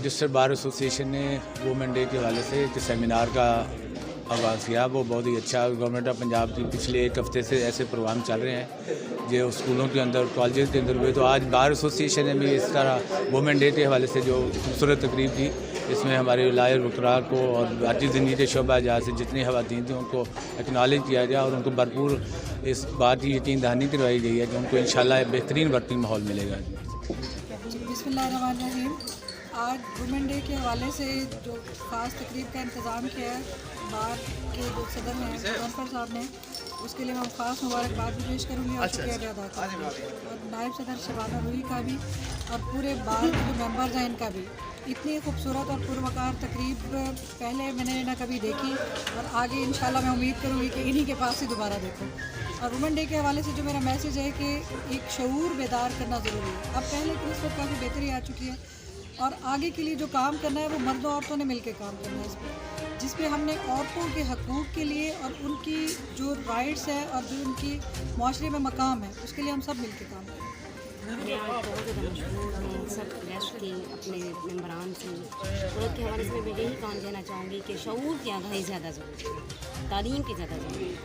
Registered bar association ने women day के हवाले से एक सेमिनार का आगाज़ किया। वो बहुत ही अच्छा, गवर्नमेंट ऑफ पंजाब की पिछले एक हफ़्ते से ऐसे प्रोग्राम चल रहे हैं जो स्कूलों के अंदर, कॉलेज के अंदर हुए। तो आज बार एसोसिएशन ने भी इस तरह वुमेन डे के हवाले से जो खूबसूरत तकरीब थी, इसमें हमारे लायर वकरा को और भारतीय ज़िंदगी के शोबा जहाँ से जितनी ख़वातीन थी उनको एक्नॉलेज किया गया और उनको भरपूर इस बात की यकीन दहानी करवाई गई है कि उनको इंशाल्लाह बेहतरीन वर्किंग माहौल मिलेगा। बिस्मिल्लाहिर्रहमानिर्रहीम। आज वुमेन डे के हवाले से जो ख़ास तकरीब का इंतज़ाम किया है बार के जो सदर हैं गवर्नर साहब ने, उसके लिए मैं ख़ास मुबारकबाद भी पेश करूँगी और शुक्रिया भी अदा करूँगी, और नायब सदर शबाना रूही का भी और पूरे बार के जो मेंबर्स हैं इनका भी। इतनी खूबसूरत और पुरवकार तकरीब पहले मैंने ना कभी देखी और आगे इंशाल्लाह मैं उम्मीद करूँगी कि इन्हीं के पास ही दोबारा देखूँ। और वुमेन डे के हवाले से जो मेरा मैसेज है कि एक शऊर बेदार करना ज़रूरी है। अब पहले की निस्बत काफ़ी बेहतरी आ चुकी है और आगे के लिए जो काम करना है वो मर्दों औरतों ने मिलकर काम करना है इस पर, जिस पे हमने औरतों के हकूक़ के लिए और उनकी जो राइट्स है और जो उनकी माशरे में मकाम है उसके लिए हम सब मिलकर काम करें। मैं आज बहुत ज़्यादा मशहूर हूँ सब रेस्ट की अपने मेम्बरान से। औरत के हवाले से मैं यही काम देना चाहूँगी कि शऊर की आगाही ज़्यादा ज़रूरी है, तालीम की ज़्यादा ज़रूरी है।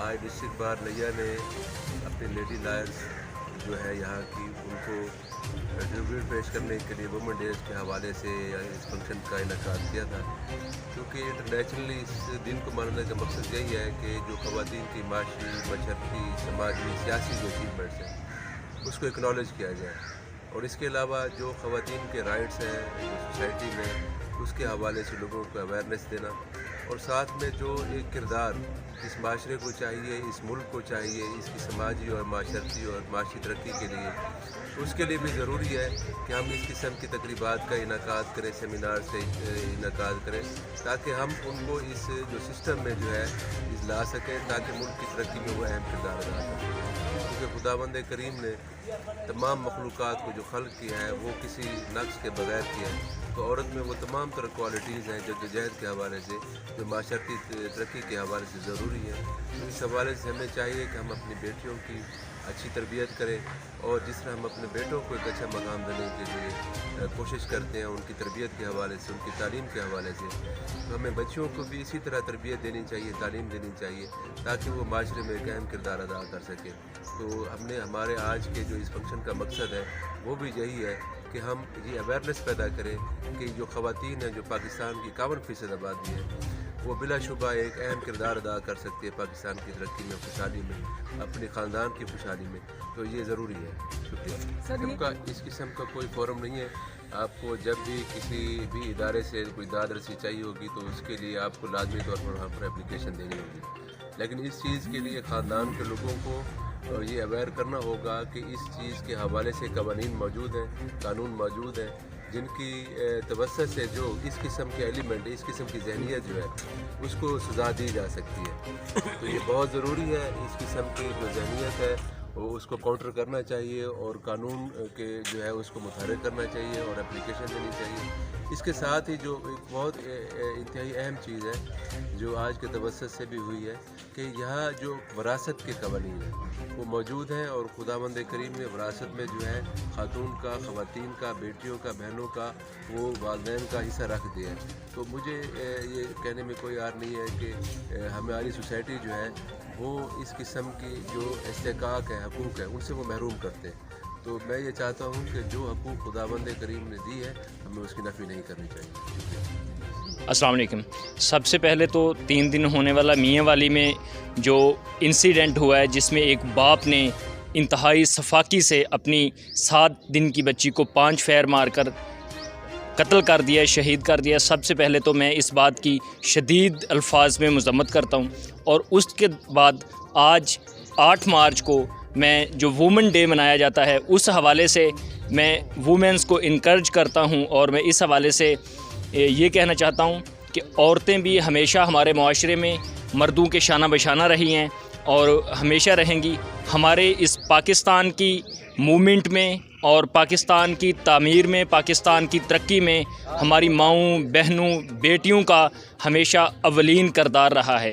आज डिस्ट्रिक्ट बार लिया ने अपने लेडी लायर्स जो है यहाँ की उनको ट्रिब्यूट पेश करने के लिए वुमेन डेज के हवाले से इस फंक्शन का इनका किया था, क्योंकि इंटरनेशनली इस दिन को मनाने का मकसद यही है कि जो ख़वातीन की माशी, मशरती, समाजी, सियासी जो अचीवमेंट्स हैं उसको एक्नॉलेज किया जाए, और इसके अलावा जो ख़वातीन के राइट्स हैं जो सोसाइटी में उसके हवाले से लोगों को अवेयरनेस देना, और साथ में जो एक किरदार इस माशरे को चाहिए, इस मुल्क को चाहिए, इसकी समाजी और माशरती और माशी तरक्की के लिए, उसके लिए भी ज़रूरी है कि हम इस किस्म की तकरीबात का इनकाद करें, सेमिनार से इनकाद करें, ताकि हम उनको इस जो सिस्टम में जो है इस ला सकें, ताकि मुल्क की तरक्की में वो अहम किरदार अदा करें। क्योंकि खुदावंद करीम ने तमाम मखलूक़ात को जो खल्क़ किया है वो किसी नक्स के बगैर किया है, तो औरत में वो तमाम तरह क्वालिटीज़ हैं जद्दोजहद के हवाले से, जो माशरती तरक्की के हवाले से ज़रूरी है। तो इस हवाले से हमें चाहिए कि हम अपनी बेटियों की अच्छी तरबियत करें, और जिस तरह हम अपने बेटों को एक अच्छा मकाम देने के लिए कोशिश करते हैं उनकी तरबियत के हवाले से, उनकी तालीम के हवाले से, तो हमें बच्चियों को भी इसी तरह तरबियत देनी चाहिए, तालीम देनी चाहिए, ताकि वो माशरे में एक अहम किरदार अदा कर सकें। तो हमने हमारे आज के जो इस फंक्शन का मकसद है वो भी यही है कि हम ये अवेयरनेस पैदा करें कि जो ख़वातीन हैं, जो पाकिस्तान की 51% आबादी है, वो बिलाशुबा एक अहम किरदार अदा कर सकती है पाकिस्तान की तरक्की में, खुशहाली में, अपने ख़ानदान की खुशहाली में, तो ये ज़रूरी है। शुक्रिया। इस किस्म का कोई फोरम नहीं है। आपको जब भी किसी भी इदारे से कोई दाद रसी चाहिए होगी तो उसके लिए आपको लाजमी तौर पर वहाँ पर एप्लीकेशन देनी होगी, लेकिन इस चीज़ के लिए ख़ानदान के लोगों को और ये अवेयर करना होगा कि इस चीज़ के हवाले से कवानीन मौजूद हैं, कानून मौजूद हैं, जिनकी तवस्सुत से जो इस किस्म के एलिमेंट, इस किस्म की जहनीत जो है उसको सज़ा दी जा सकती है। तो ये बहुत ज़रूरी है, इस किस्म की जो जहनीत है वो उसको काउंटर करना चाहिए, और कानून के जो है उसको मुतहर्रिक करना चाहिए और एप्लीकेशन देनी चाहिए। इसके साथ ही जो एक बहुत इंतहाई अहम चीज़ है जो आज के तवस्सुत से भी हुई है कि यहाँ जो विरासत के कवानीन हैं वो मौजूद हैं, और खुदावंद करीम ने विरासत में जो है खातून का, ख़वातीन का, बेटियों का, बहनों का, वो वालिदैन का हिस्सा रख दिया है। तो मुझे ये कहने में कोई यार नहीं है कि हमारी सोसाइटी जो है वो इस किस्म की जो इस्तेकाक है, हकूक़ है, उनसे वो महरूम करते हैं। तो मैं ये चाहता हूँ कि जो हकूक़ खुदावंद करीम ने दी है हमें उसकी नफ़ी नहीं करनी चाहिए। अस्सलाम वालेकुम। सबसे पहले तो 3 दिन होने वाला मियाँ वाली में जो इंसिडेंट हुआ है जिसमें एक बाप ने इंतहाई सफाकी से अपनी 7 दिन की बच्ची को 5 फेर मारकर कत्ल कर दिया, शहीद कर दिया, सबसे पहले तो मैं इस बात की शदीद अल्फाज में मज़म्मत करता हूँ। और उसके बाद आज 8 मार्च को मैं जो वुमेन डे मनाया जाता है उस हवाले से मैं वुमेंस को इनकरेज करता हूँ, और मैं इस हवाले से ये कहना चाहता हूँ कि औरतें भी हमेशा हमारे माशरे में मर्दों के शाना बशाना रही हैं और हमेशा रहेंगी। हमारे इस पाकिस्तान की मूवमेंट में और पाकिस्तान की तामीर में, पाकिस्तान की तरक्की में हमारी माँओं, बहनों, बेटियों का हमेशा अव्वलीन किरदार रहा है।